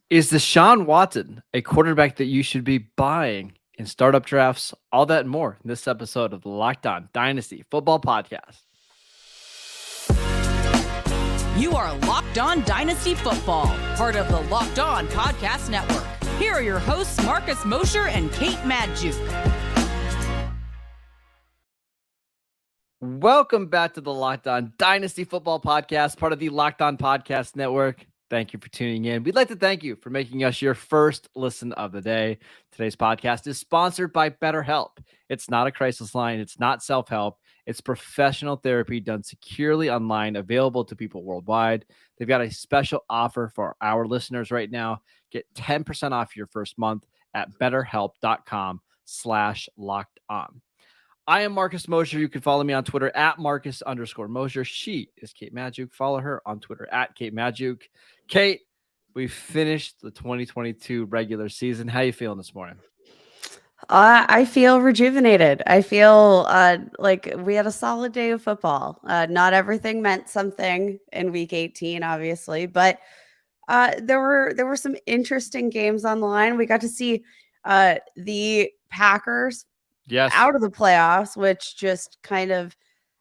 Is Deshaun Watson a quarterback that you should be buying in startup drafts? All that and more in this episode of the Locked On Dynasty Football Podcast. You are Locked On Dynasty Football, part of the Locked On Podcast Network. Here are your hosts, Marcus Mosher and Kate Magdziuk. Welcome back to the Locked On Dynasty Football Podcast, part of the Locked On Podcast Network. Thank you for tuning in. We'd like to thank you for making us your first listen of the day. Today's podcast is sponsored by BetterHelp. It's not a crisis line. It's not self-help. It's professional therapy done securely online, available to people worldwide. They've got a special offer for our listeners right now. Get 10% off your first month at betterhelp.com/lockedon. I am Marcus Mosher. You can follow me on Twitter at Marcus_Mosher. She is Kate Magdziuk. Follow her on Twitter at Kate Magdziuk. Kate, we finished the 2022 regular season. How you feeling this morning? I feel rejuvenated. I feel like we had a solid day of football. Not everything meant something in week 18, obviously, but there were some interesting games on the line. We got to see the Packers out of the playoffs, which just kind of,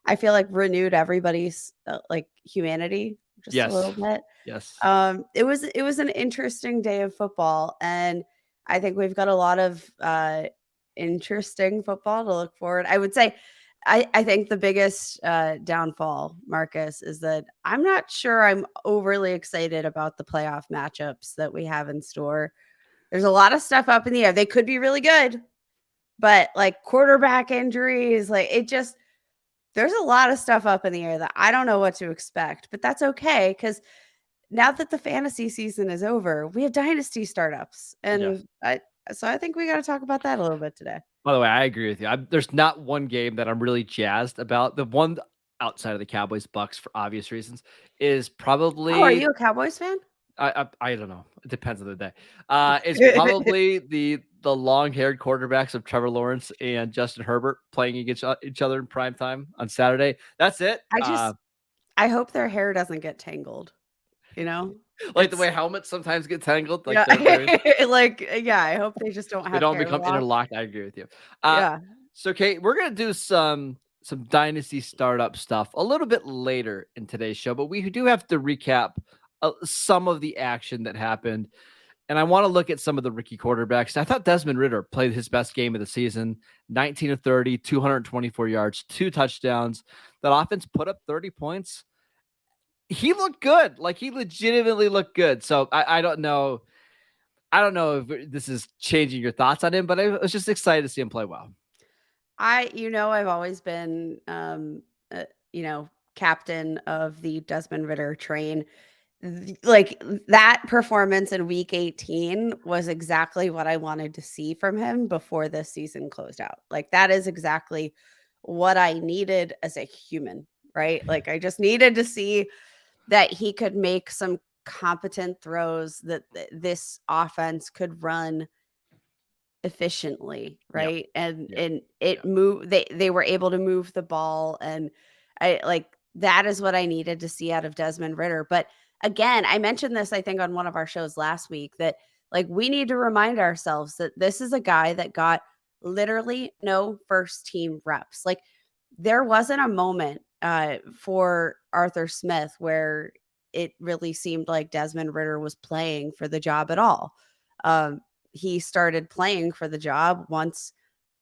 I feel like, renewed everybody's like humanity just a little bit. It was an interesting day of football, and I think we've got a lot of interesting football to look forward. I would say, I think the biggest downfall, Marcus, is that I'm not sure I'm overly excited about the playoff matchups that we have in store. There's a lot of stuff up in the air. They could be really good, but like quarterback injuries, like there's a lot of stuff up in the air that I don't know what to expect, but that's okay. Cause now that the fantasy season is over, we have dynasty startups. And so I think we got to talk about that a little bit today. By the way, I agree with you. There's not one game that I'm really jazzed about. The one outside of the Cowboys Bucks, for obvious reasons, is probably. Oh, are you a Cowboys fan? I don't know. It depends on the day. It's probably the long-haired quarterbacks of Trevor Lawrence and Justin Herbert playing against each other in prime time on Saturday. That's it. I hope their hair doesn't get tangled. You know, like the way helmets sometimes get tangled. Like, I hope they just don't have. They don't become interlocked. I agree with you. So, Kate, we're gonna do some dynasty startup stuff a little bit later in today's show, but we do have to recap some of the action that happened. And I want to look at some of the rookie quarterbacks. I thought Desmond Ridder played his best game of the season, 19 of 30, 224 yards, 2 touchdowns. That offense put up 30 points. He looked good. Like, he legitimately looked good. So I don't know. I don't know if this is changing your thoughts on him, but I was just excited to see him play well. I've always been, captain of the Desmond Ridder train. Like, that performance in week 18 was exactly what I wanted to see from him before this season closed out. Like, that is exactly what I needed as a human, right? Like, I just needed to see that he could make some competent throws, that this offense could run efficiently, right? And it moved, they were able to move the ball, and that is what I needed to see out of Desmond Ridder. But again, I mentioned this, I think, on one of our shows last week, that like, we need to remind ourselves that this is a guy that got literally no first team reps. Like, there wasn't a moment for Arthur Smith where it really seemed like Desmond Ridder was playing for the job at all. He started playing for the job once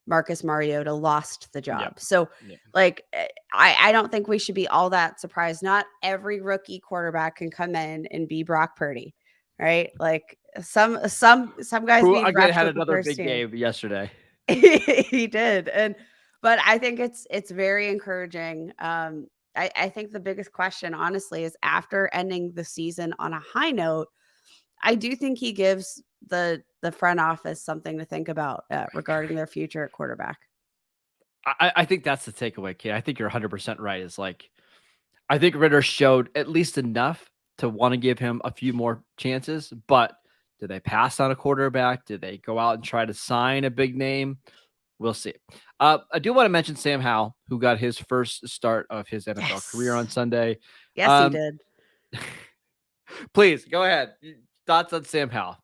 Marcus Mariota lost the job. Like, I don't think we should be all that surprised. Not every rookie quarterback can come in and be Brock Purdy, right? Like, some guys again had another big game yesterday. He did. But I think it's very encouraging. I think the biggest question, honestly, is after ending the season on a high note, I do think he gives the front office something to think about regarding their future at quarterback. I think that's the takeaway, Kate. I think you're 100% right. Is like, I think Ridder showed at least enough to want to give him a few more chances, but did they pass on a quarterback? Did they go out and try to sign a big name? We'll see. I do want to mention Sam Howell, who got his first start of his NFL career on Sunday. Yes, he did. Please go ahead. Thoughts on Sam Howell?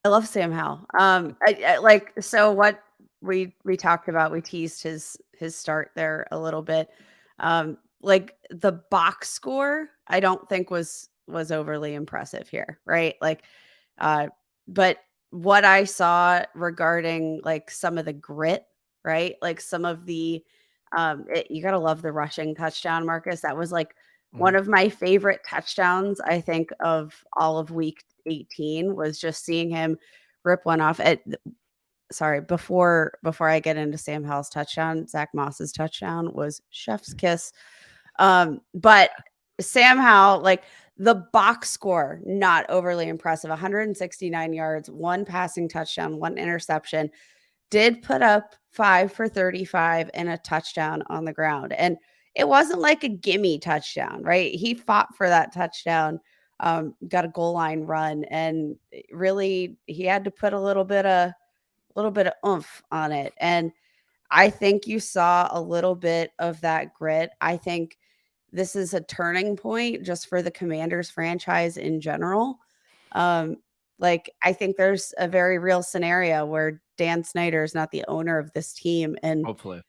I love Sam Howell. I like, so what we talked about, we teased his start there a little bit. Like the box score, I don't think was overly impressive here, right? Like, but what I saw regarding like some of the grit, right? Like some of the, you gotta love the rushing touchdown, Marcus. That was like one of my favorite touchdowns, I think, of all of week 18, was just seeing him rip one off at before I get into Sam Howell's touchdown. Zach Moss's touchdown was chef's kiss. But Sam Howell, like the box score, not overly impressive. 169 yards, one passing touchdown, one interception. Did put up 5 for 35 and a touchdown on the ground. And it wasn't like a gimme touchdown, right? He fought for that touchdown, got a goal line run, and really he had to put a little bit of oomph on it. And I think you saw a little bit of that grit. I think this is a turning point just for the Commanders franchise in general. Like, I think there's a very real scenario where Dan Snyder is not the owner of this team, and hopefully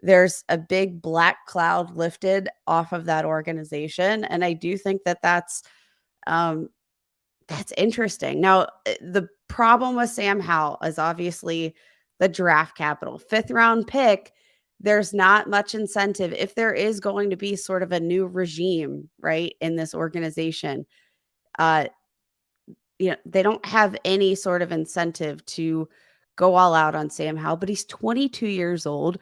there's a big black cloud lifted off of that organization. And I do think that that's interesting. Now, the problem with Sam Howell is obviously the draft capital. 5th round pick, there's not much incentive if there is going to be sort of a new regime, right, in this organization. They don't have any sort of incentive to go all out on Sam Howell, but he's 22 years old.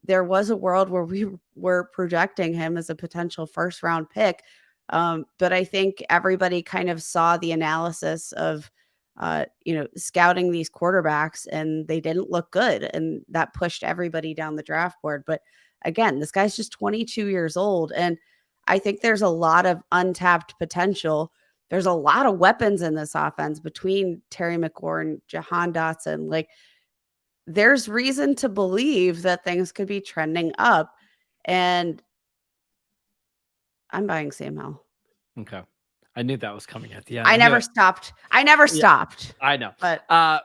There was a world where we were projecting him as a potential 1st round pick. But I think everybody kind of saw the analysis of, scouting these quarterbacks, and they didn't look good. And that pushed everybody down the draft board. But again, this guy's just 22 years old. And I think there's a lot of untapped potential. There's a lot of weapons in this offense between Terry McLaurin, Jahan Dotson. Like, there's reason to believe that things could be trending up. And I'm buying Sam Howell. Okay. I knew that was coming at the end. I never stopped. I know. But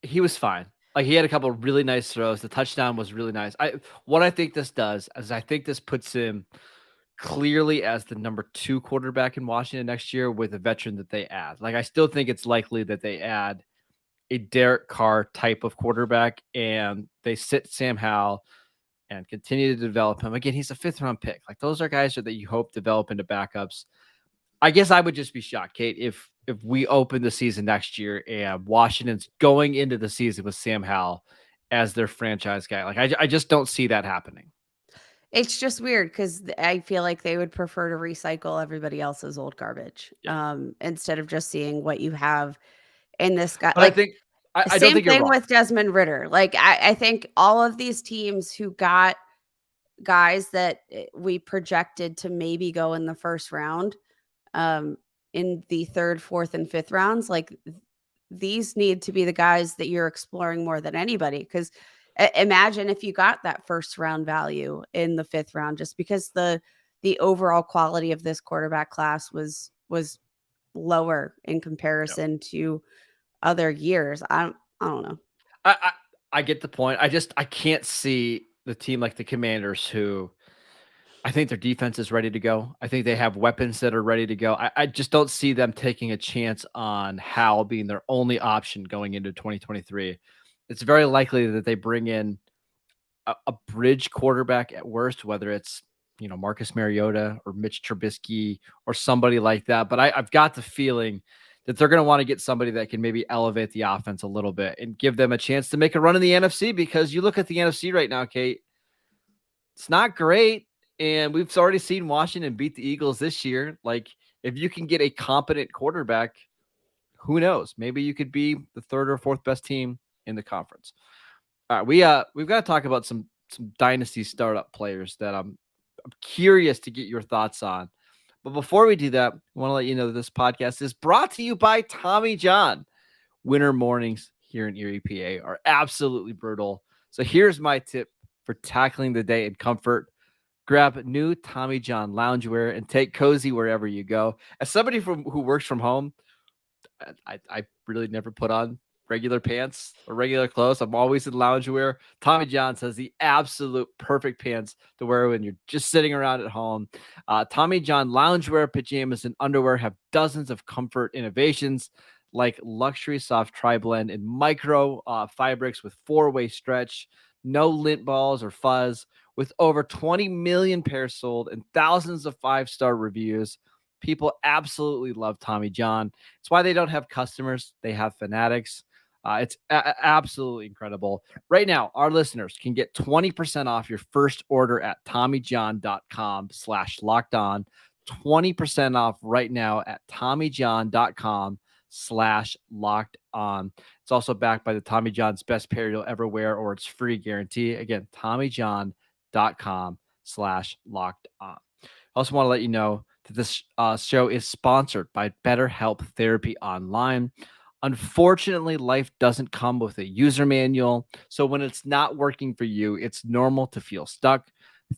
he was fine. Like, he had a couple of really nice throws. The touchdown was really nice. What I think this does is I think this puts him clearly as the number 2 quarterback in Washington next year with a veteran that they add. Like, I still think it's likely that they add a Derek Carr type of quarterback and they sit Sam Howell and continue to develop him. Again, he's a 5th round pick. Like, those are guys that you hope develop into backups. I guess I would just be shocked, Kate, if we open the season next year and Washington's going into the season with Sam Howell as their franchise guy. Like, I just don't see that happening. It's just weird because I feel like they would prefer to recycle everybody else's old garbage, instead of just seeing what you have in this guy. But like, I think I same don't think thing with Desmond Ridder. Like, I think all of these teams who got guys that we projected to maybe go in the 1st round, in the 3rd, 4th, and 5th rounds, like, these need to be the guys that you're exploring more than anybody. Because imagine if you got that 1st round value in the 5th round, just because the overall quality of this quarterback class was lower in comparison to other years. I don't know. I get the point. I can't see the team like the Commanders, who I think their defense is ready to go. I think they have weapons that are ready to go. I just don't see them taking a chance on Howell being their only option going into 2023. It's very likely that they bring in a bridge quarterback at worst, whether it's, Marcus Mariota or Mitch Trubisky or somebody like that. But I've got the feeling that they're going to want to get somebody that can maybe elevate the offense a little bit and give them a chance to make a run in the NFC, because you look at the NFC right now, Kate, it's not great. And we've already seen Washington beat the Eagles this year. Like, if you can get a competent quarterback, who knows? Maybe you could be the 3rd or 4th best team in the conference. All right, we've got to talk about some dynasty startup players that I'm curious to get your thoughts on. But before we do that, I want to let you know that this podcast is brought to you by Tommy John. Winter mornings here in Erie, PA are absolutely brutal. So here's my tip for tackling the day in comfort. Grab new Tommy John loungewear and take cozy wherever you go. As somebody who works from home, I really never put on regular pants or regular clothes. I'm always in loungewear. Tommy John's has the absolute perfect pants to wear when you're just sitting around at home. Tommy John loungewear, pajamas, and underwear have dozens of comfort innovations like luxury soft tri-blend and micro fabrics with 4-way stretch, no lint balls or fuzz. With over 20 million pairs sold and thousands of 5-star reviews, people absolutely love Tommy John. It's why they don't have customers, they have fanatics. It's absolutely incredible. Right now, our listeners can get 20% off your first order at TommyJohn.com/locked-on. 20% off right now at TommyJohn.com/locked-on. It's also backed by the Tommy John's best pair you'll ever wear, or it's free guarantee. Again, TommyJohn.com/locked-on. I also want to let you know that this show is sponsored by BetterHelp Therapy Online. Unfortunately, life doesn't come with a user manual. So when it's not working for you, it's normal to feel stuck.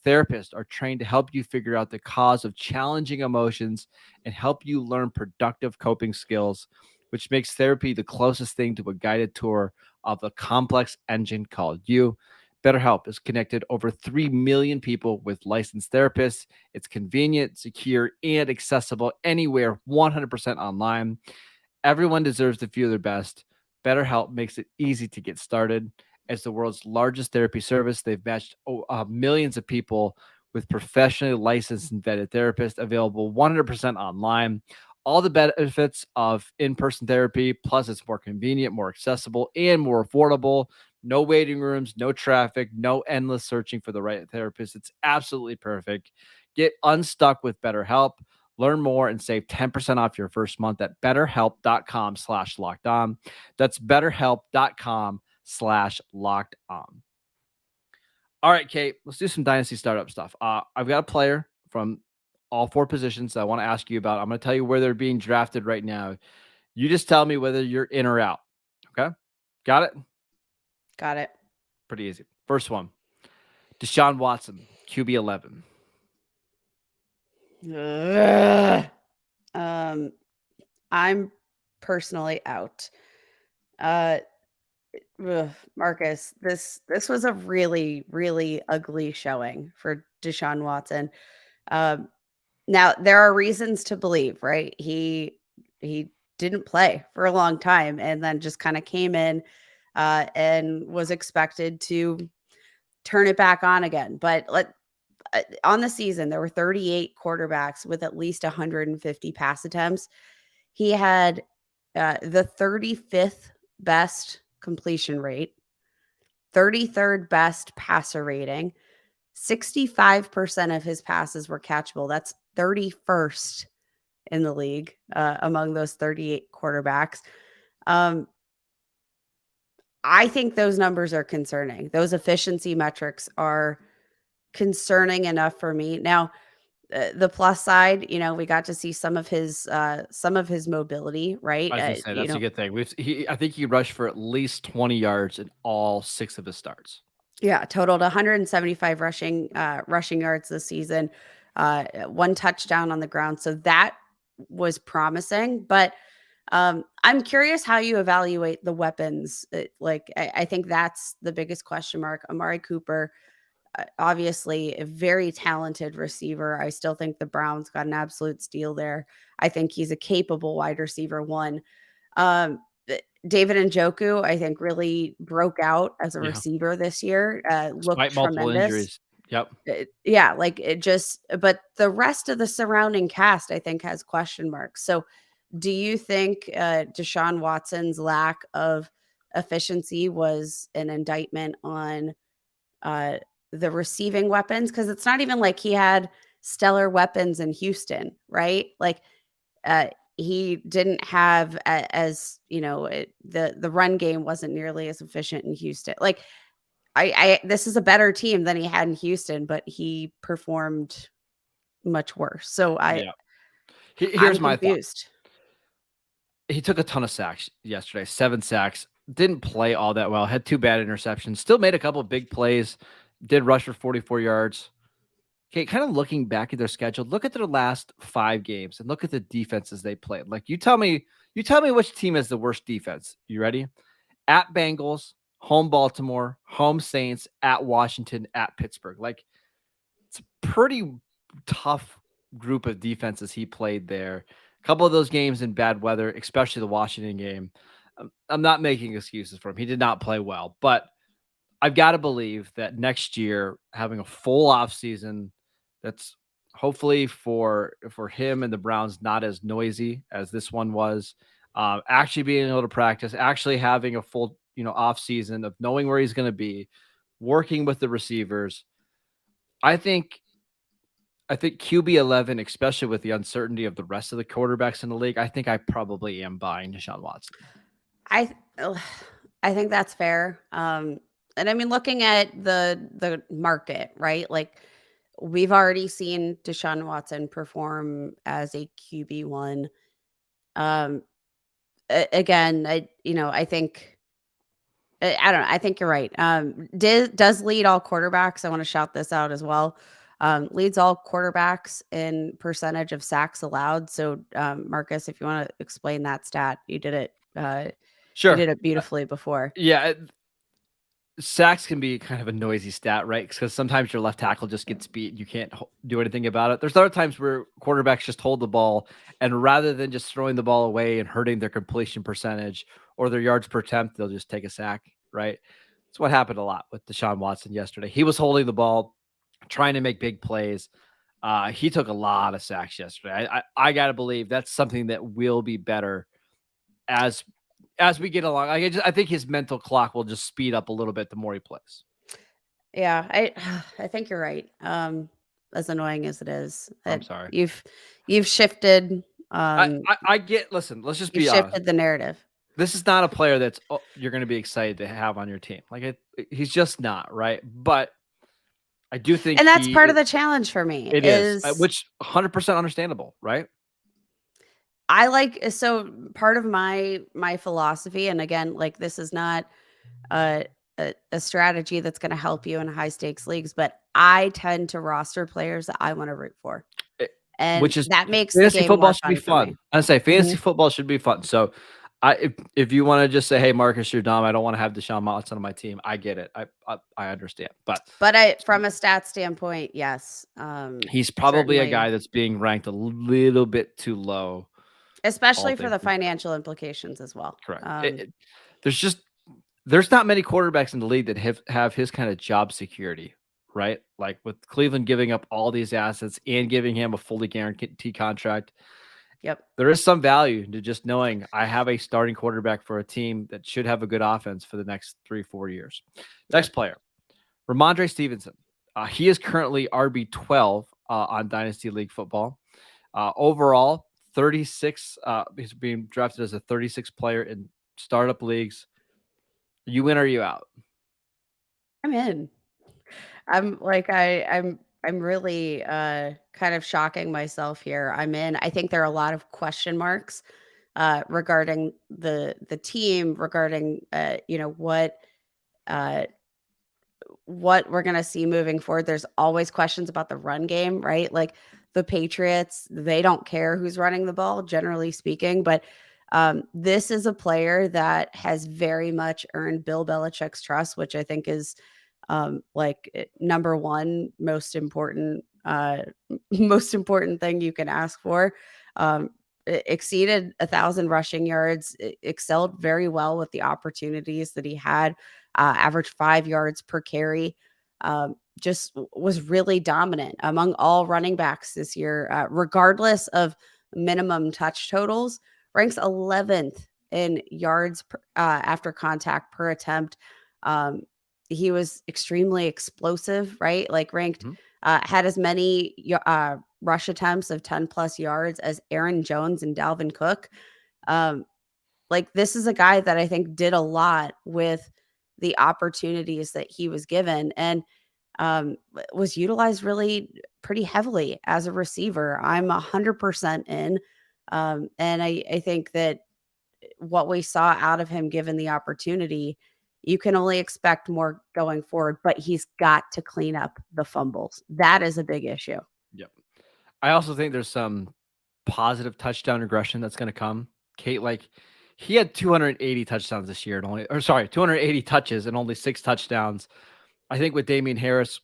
Therapists are trained to help you figure out the cause of challenging emotions and help you learn productive coping skills, which makes therapy the closest thing to a guided tour of the complex engine called you. BetterHelp has connected over 3 million people with licensed therapists. It's convenient, secure, and accessible anywhere, 100% online. Everyone deserves to feel their best. BetterHelp makes it easy to get started. As the world's largest therapy service, they've matched millions of people with professionally licensed and vetted therapists, available 100% online. All the benefits of in-person therapy, plus it's more convenient, more accessible, and more affordable. No waiting rooms, no traffic, no endless searching for the right therapist. It's absolutely perfect. Get unstuck with BetterHelp. Learn more and save 10% off your first month at betterhelp.com/locked-on. That's betterhelp.com/locked-on. All right, Kate, let's do some dynasty startup stuff. I've got a player from all 4 positions that I want to ask you about. I'm going to tell you where they're being drafted right now. You just tell me whether you're in or out. Okay? Got it? Got it. Pretty easy. First one, Deshaun Watson, QB 11. I'm personally out. Marcus, this was a really, really ugly showing for Deshaun Watson. Now there are reasons to believe, right? He didn't play for a long time and then just kind of came in and was expected to turn it back on again. But on the season, there were 38 quarterbacks with at least 150 pass attempts. He had the 35th best completion rate, 33rd best passer rating, 65% of his passes were catchable. That's 31st in the league among those 38 quarterbacks. I think those numbers are concerning. Those efficiency metrics are concerning enough for me. Now, the plus side, we got to see some of his mobility, right? I was gonna say that's a good thing. I think he rushed for at least 20 yards in all 6 of his starts. Yeah, totaled 175 rushing yards this season, 1 touchdown on the ground. So that was promising, but I'm curious how you evaluate the weapons. I think that's the biggest question mark. Amari Cooper, obviously a very talented receiver. I still think the Browns got an absolute steal there. I think he's a capable wide receiver 1. David Njoku, I think, really broke out as a receiver this year. Looked multiple tremendous. Injuries. Yep. But the rest of the surrounding cast, I think, has question marks. So do you think Deshaun Watson's lack of efficiency was an indictment on the receiving weapons? Because it's not even like he had stellar weapons in Houston, right? He didn't have the run game wasn't nearly as efficient in Houston. This is a better team than he had in Houston, but he performed much worse. So here's my confused. Thought. He took a ton of sacks yesterday, 7 sacks. Didn't play all that well. Had 2 bad interceptions. Still made a couple of big plays. Did rush for 44 yards. Okay, kind of looking back at their schedule, look at their last 5 games and look at the defenses they played. Like you tell me which team has the worst defense. You ready? At Bengals, home Baltimore, home Saints, at Washington, at Pittsburgh. Like it's a pretty tough group of defenses he played there. A couple of those games in bad weather, especially the Washington game. I'm not making excuses for him. He did not play well, but I've got to believe that next year having a full off season that's hopefully for him and the Browns not as noisy as this one was. Actually being able to practice, actually having a full off season of knowing where he's going to be, working with the receivers. I think QB 11, especially with the uncertainty of the rest of the quarterbacks in the league, I think I probably am buying Deshaun Watson. I think that's fair. And I mean, looking at the market, right? Like we've already seen Deshaun Watson perform as a QB1. Again, I think I don't know. I think you're right. Does lead all quarterbacks. I want to shout this out as well. Leads all quarterbacks in percentage of sacks allowed. So, Marcus, if you want to explain that stat, you did it. Sure. You did it beautifully before. Yeah. Sacks can be kind of a noisy stat, right? Because sometimes your left tackle just gets beat and you can't do anything about it. There's other times where quarterbacks just hold the ball, and rather than just throwing the ball away and hurting their completion percentage or their yards per attempt, they'll just take a sack, right? That's what happened a lot with Deshaun Watson yesterday. He was holding the ball, trying to make big plays. He took a lot of sacks yesterday. I got to believe that's something that will be better as we get along. I think his mental clock will just speed up a little bit the more he plays. Yeah, I think you're right. As annoying as it is, I'm sorry. You've shifted. I get. Listen, let's just be shifted honest. The narrative. This is not a player that's you're going to be excited to have on your team. Like he's just not, right? But I do think, and that's part of the challenge for me. It is which 100% understandable, right? So part of my philosophy, and again, like this is not a strategy that's going to help you in high stakes leagues, but I tend to roster players that I want to root for, and which is that makes fantasy the game football more should be fun. fun. I say fantasy football should be fun. So, if you want to just say, "Hey, Marcus, you're dumb. I don't want to have Deshaun Watson on my team," I get it. I understand, but from a stat standpoint, yes, he's probably a guy that's being ranked a little bit too low. Especially for the financial implications as well. Correct. There's not many quarterbacks in the league that have his kind of job security, right? Like with Cleveland giving up all these assets and giving him a fully guaranteed contract. Yep. There is some value to just knowing I have a starting quarterback for a team that should have a good offense for the next 3-4 years. Next player, Ramondre Stevenson. He is currently RB12 on Dynasty League football. Overall, 36. He's being drafted as a 36 player in startup leagues. You in or you out? I'm in. I'm really kind of shocking myself here. I'm in. I think there are a lot of question marks regarding the team, regarding what we're going to see moving forward. There's always questions about the run game, right? Like the Patriots, they don't care who's running the ball, generally speaking. But this is a player that has very much earned Bill Belichick's trust, which I think is number one most important thing you can ask for. Exceeded 1,000 rushing yards, excelled very well with the opportunities that he had, averaged 5 yards per carry, just was really dominant among all running backs this year, regardless of minimum touch totals, ranks 11th in yards after contact per attempt. He was extremely explosive, right? Like ranked, had as many rush attempts of 10 plus yards as Aaron Jones and Dalvin Cook. Like this is a guy that I think did a lot with the opportunities that he was given, and was utilized really pretty heavily as a receiver. I'm 100% in. And I think that what we saw out of him, given the opportunity, You can only expect more going forward, but he's got to clean up the fumbles. That is a big issue. Yep. I also think there's some positive touchdown regression that's going to come. Kate, like he had 280 touchdowns this year and 280 touches and only 6 touchdowns. I think with Damian Harris,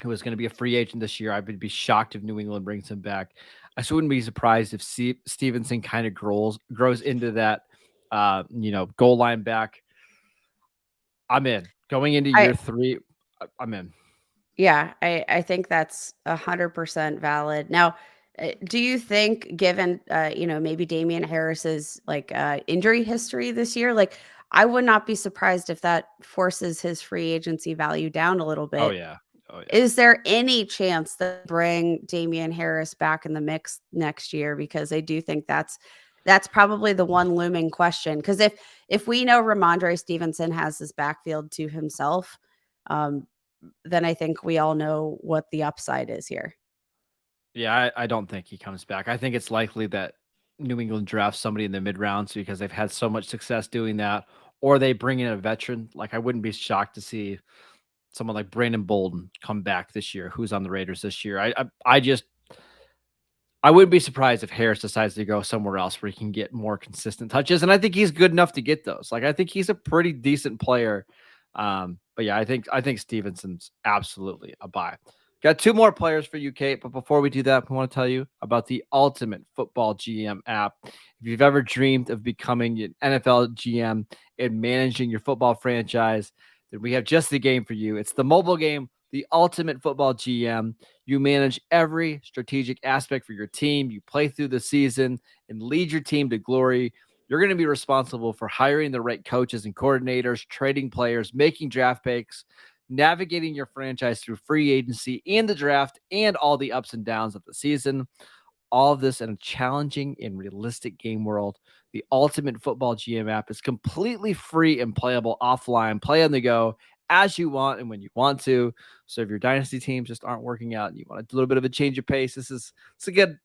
who is going to be a free agent this year, I would be shocked if New England brings him back. I wouldn't be surprised if Stevenson kind of grows into that, goal line back. I'm in. Going into year 3, I'm in. Yeah, I think that's 100% valid. Now, do you think, given maybe Damian Harris's injury history this year, I would not be surprised if that forces his free agency value down a little bit. Oh yeah. Is there any chance that bring Damian Harris back in the mix next year? Because I do think that's probably the one looming question. Because if we know Ramondre Stevenson has his backfield to himself, then I think we all know what the upside is here. Yeah, I don't think he comes back. I think it's likely that New England drafts somebody in the mid rounds because they've had so much success doing that, or they bring in a veteran. Like I wouldn't be shocked to see someone like Brandon Bolden come back this year, who's on the Raiders this year. I wouldn't be surprised if Harris decides to go somewhere else where he can get more consistent touches. And I think he's good enough to get those. Like, I think he's a pretty decent player. But yeah, I think Stevenson's absolutely a buy. Got 2 more players for you, Kate. But before we do that, I want to tell you about the Ultimate Football GM app. If you've ever dreamed of becoming an NFL GM and managing your football franchise, then we have just the game for you. It's the mobile game, the Ultimate Football GM. You manage every strategic aspect for your team. You play through the season and lead your team to glory. You're going to be responsible for hiring the right coaches and coordinators, trading players, making draft picks, navigating your franchise through free agency and the draft and all the ups and downs of the season. All of this in a challenging and realistic game world. The Ultimate Football GM app is completely free and playable offline. Play on the go as you want and when you want to. So if your dynasty teams just aren't working out and you want a little bit of a change of pace, it's a good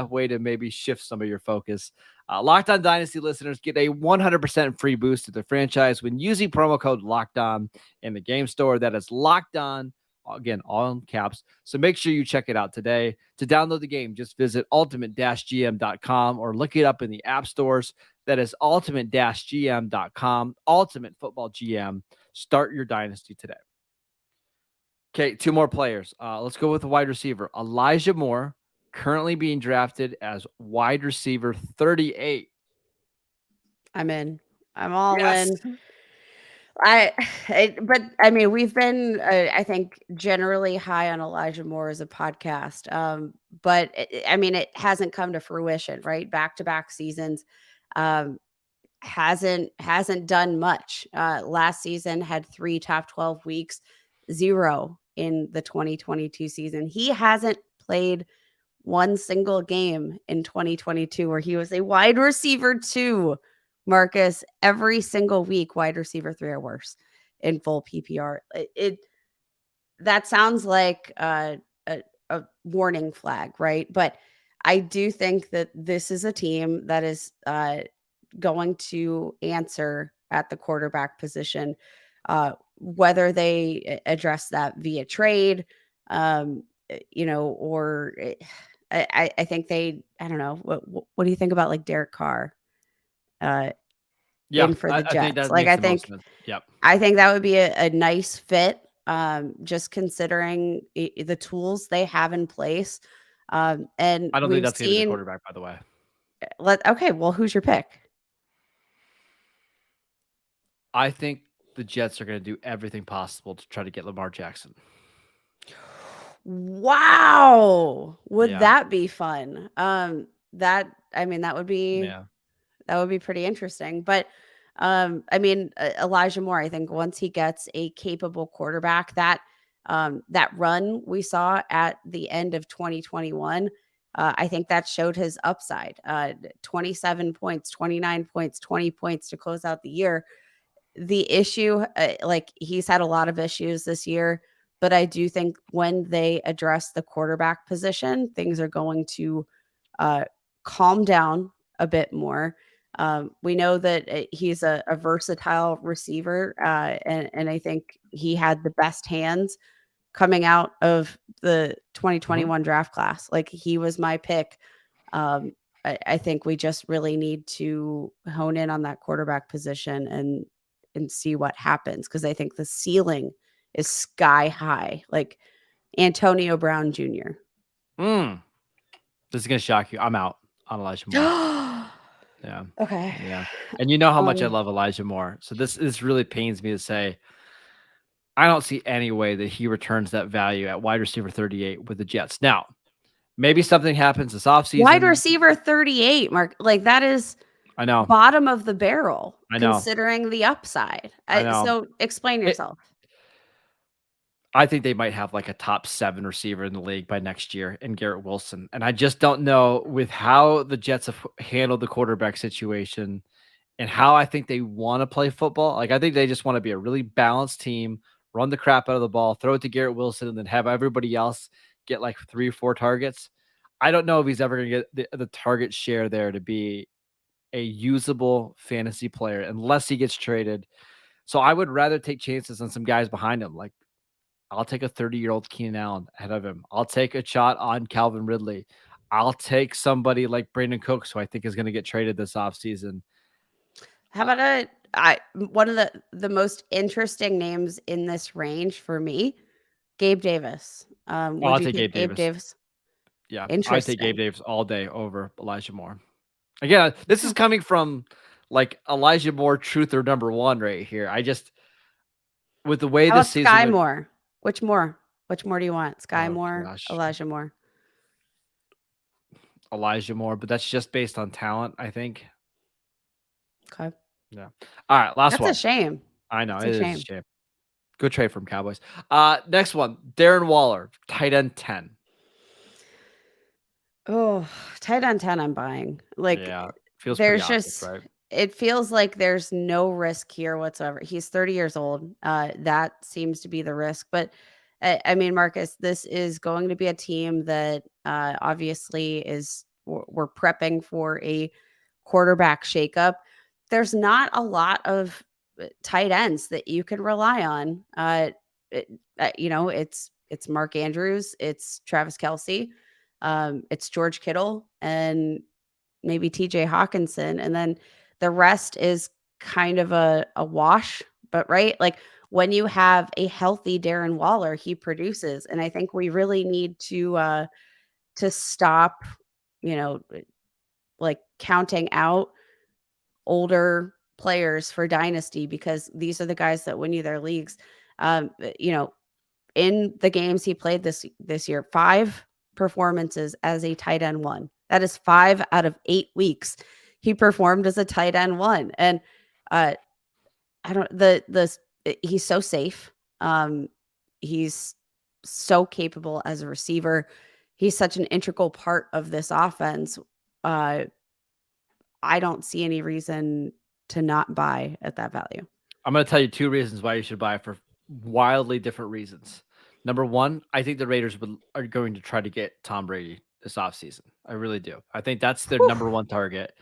way to maybe shift some of your focus. Locked On Dynasty listeners get a 100% free boost to their franchise when using promo code Locked On in the game store. That is Locked On, again, all in caps. So make sure you check it out today. To download the game, just visit ultimate-gm.com or look it up in the app stores. That is ultimate-gm.com. Ultimate Football GM. Start your dynasty today. Okay, 2 more players. Let's go with the wide receiver. Elijah Moore, currently being drafted as wide receiver 38. I'm in. I'm all in. But I mean, we've been, I think, generally high on Elijah Moore as a podcast. But it hasn't come to fruition, right? Back-to-back seasons, hasn't done much. Last season had 3 top 12 weeks, 0 in the 2022 season. He hasn't played one single game in 2022 where he was a wide receiver 2. Marcus, every single week, wide receiver 3 or worse in full PPR. That sounds like a warning flag, right? But I do think that this is a team that is going to answer at the quarterback position, whether they address that via trade, or I think I don't know. What do you think about like Derek Carr? In for the Jets. I think that would be a nice fit. Just considering the tools they have in place. And I don't think that's going to be the quarterback, by the way. Okay, well, who's your pick? I think the Jets are going to do everything possible to try to get Lamar Jackson. Wow. Would that be fun? That would be that would be pretty interesting. But Elijah Moore, I think once he gets a capable quarterback, that run we saw at the end of 2021, I think that showed his upside. 27 points, 29 points, 20 points to close out the year. The issue, he's had a lot of issues this year, but I do think when they address the quarterback position, things are going to calm down a bit more. We know that he's a versatile receiver, and I think he had the best hands coming out of the 2021 draft class. Like, he was my pick. I think we just really need to hone in on that quarterback position and see what happens, because I think the ceiling is sky high. Like Antonio Brown Jr. This is gonna shock you. I'm out on Elijah Moore. Yeah. Okay. Yeah. And you know how much I love Elijah Moore. So this really pains me to say. I don't see any way that he returns that value at wide receiver 38 with the Jets. Now, maybe something happens this offseason. Wide receiver 38, Mark. Like, that is I know. bottom of the barrel, I know. considering the upside. I know. So explain yourself. I think they might have like a top 7 receiver in the league by next year in Garrett Wilson. And I just don't know, with how the Jets have handled the quarterback situation and how I think they want to play football. Like, I think they just want to be a really balanced team, run the crap out of the ball, throw it to Garrett Wilson, and then have everybody else get like 3 or 4 targets. I don't know if he's ever going to get the target share there to be a usable fantasy player unless he gets traded. So I would rather take chances on some guys behind him. Like, I'll take a 30-year-old Keenan Allen ahead of him. I'll take a shot on Calvin Ridley. I'll take somebody like Brandon Cooks, who I think is going to get traded this offseason. How about one of the most interesting names in this range for me, Gabe Davis. I'll take Gabe Davis? Yeah, I take Gabe Davis all day over Elijah Moore. Again, this is coming from like Elijah Moore truth or number one right here. I just, with the way this season, Sky Moore. Which more do you want? Sky Moore, gosh. Elijah Moore? Elijah Moore, but that's just based on talent, I think. Okay. Yeah. All right, last one. That's a shame. I know, it is a shame. Good trade from Cowboys. Next one, Darren Waller, tight end 10. Oh, tight end 10 I'm buying. Like, yeah, feels there's obvious, right? It feels like there's no risk here whatsoever. He's 30 years old. That seems to be the risk. But I mean, Marcus, this is going to be a team that obviously we're prepping for a quarterback shakeup. There's not a lot of tight ends that you can rely on. It's Mark Andrews, it's Travis Kelce, it's George Kittle, and maybe TJ Hawkinson. And then the rest is kind of a wash, but right. Like, when you have a healthy Darren Waller, he produces. And I think we really need to stop, like counting out older players for Dynasty, because these are the guys that win you their leagues. In the games he played this year, 5 performances as a tight end 1. That is 5 out of 8 weeks he performed as a tight end 1. And he's so safe. He's so capable as a receiver. He's such an integral part of this offense. I don't see any reason to not buy at that value. I'm going to tell you 2 reasons why you should buy, for wildly different reasons. Number 1, I think the Raiders are going to try to get Tom Brady this offseason. I really do. I think that's their number 1 target.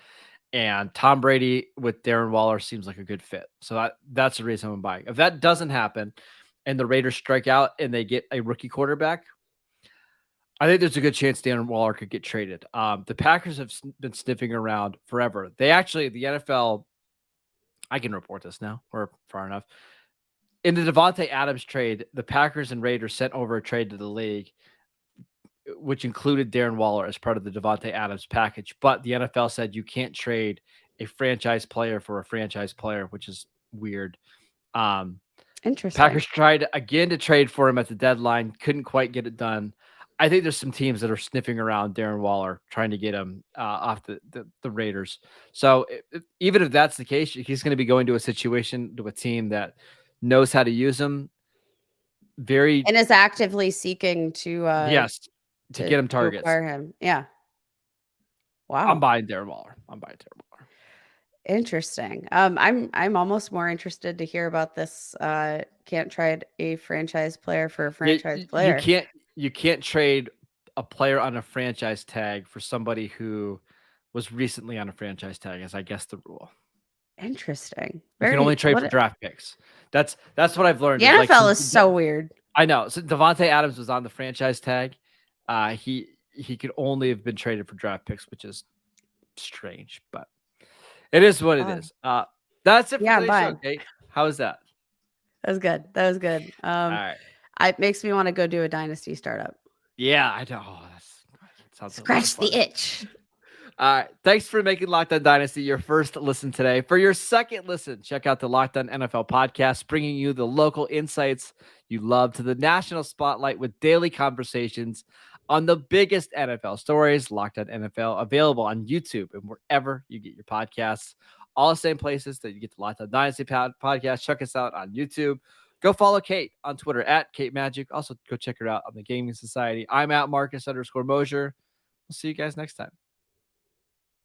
And Tom Brady with Darren Waller seems like a good fit. So that's the reason I'm buying. If that doesn't happen and the Raiders strike out and they get a rookie quarterback, I think there's a good chance Darren Waller could get traded. The Packers have been sniffing around forever. The NFL, I can report this now. We're far enough. In the Devontae Adams trade, the Packers and Raiders sent over a trade to the league, which included Darren Waller as part of the Devontae Adams package. But the NFL said you can't trade a franchise player for a franchise player, which is weird. Interesting. Packers tried again to trade for him at the deadline, couldn't quite get it done. I think there's some teams that are sniffing around Darren Waller, trying to get him off the Raiders. So even if that's the case, he's going to be going to a situation, to a team that knows how to use him and is actively seeking to get him targets. Acquire him. Yeah. Wow. I'm buying Darren Waller. Interesting. I'm almost more interested to hear about this. Can't trade a franchise player for a franchise player. You can't trade a player on a franchise tag for somebody who was recently on a franchise tag, as I guess the rule. Interesting. You can only trade for draft picks. That's what I've learned. The NFL is so weird. I know. So Devontae Adams was on the franchise tag. He could only have been traded for draft picks, which is strange, but it is what it is. That's it for today's show, Kate. How was that? That was good. All right. It makes me want to go do a Dynasty startup. Yeah, I know. Oh, that sounds Scratch the itch. All right. Thanks for making Locked On Dynasty your first listen today. For your second listen, check out the Locked On NFL podcast, bringing you the local insights you love to the national spotlight with daily conversations on the biggest NFL stories. Locked On NFL, available on YouTube and wherever you get your podcasts. All the same places that you get the Locked On Dynasty podcast. Check us out on YouTube. Go follow Kate on Twitter at Kate Magdziuk. Also, go check her out on the Gaming Society. I'm at Marcus _Mosher. We'll see you guys next time.